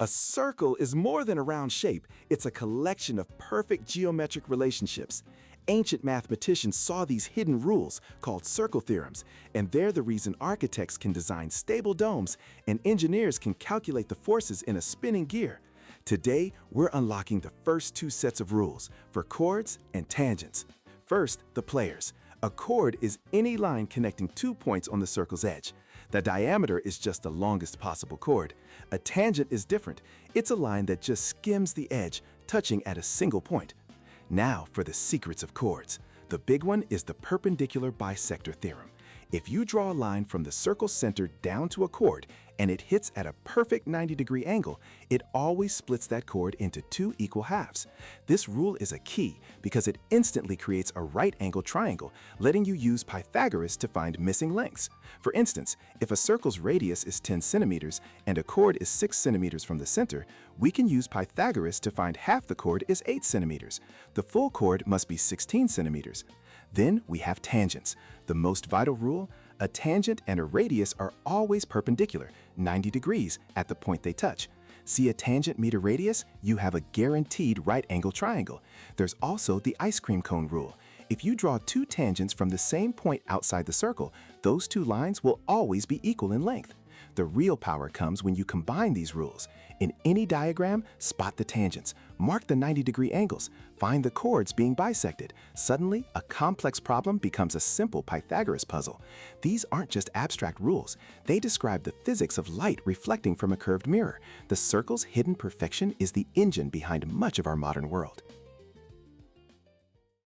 A circle is more than a round shape, it's a collection of perfect geometric relationships. Ancient mathematicians saw these hidden rules, called circle theorems, and they're the reason architects can design stable domes and engineers can calculate the forces in a spinning gear. Today, we're unlocking the first two sets of rules for chords and tangents. First, the players. A chord is any line connecting 2 points on the circle's edge. The diameter is just the longest possible chord. A tangent is different. It's a line that just skims the edge, touching at a single point. Now for the secrets of chords. The big one is the perpendicular bisector theorem. If you draw a line from the circle's center down to a chord and it hits at a perfect 90-degree angle, it always splits that chord into 2 equal halves. This rule is a key because it instantly creates a right-angled triangle, letting you use Pythagoras to find missing lengths. For instance, if a circle's radius is 10 centimeters and a chord is 6 centimeters from the center, we can use Pythagoras to find half the chord is 8 centimeters. The full chord must be 16 centimeters. Then we have tangents. The most vital rule: a tangent and a radius are always perpendicular, 90 degrees, at the point they touch. See a tangent meet a radius, you have a guaranteed right-angle triangle. There's also the ice cream cone rule. If you draw 2 tangents from the same point outside the circle, those 2 lines will always be equal in length. The real power comes when you combine these rules. In any diagram, spot the tangents, mark the 90-degree angles, find the chords being bisected. Suddenly, a complex problem becomes a simple Pythagoras puzzle. These aren't just abstract rules. They describe the physics of light reflecting from a curved mirror. The circle's hidden perfection is the engine behind much of our modern world.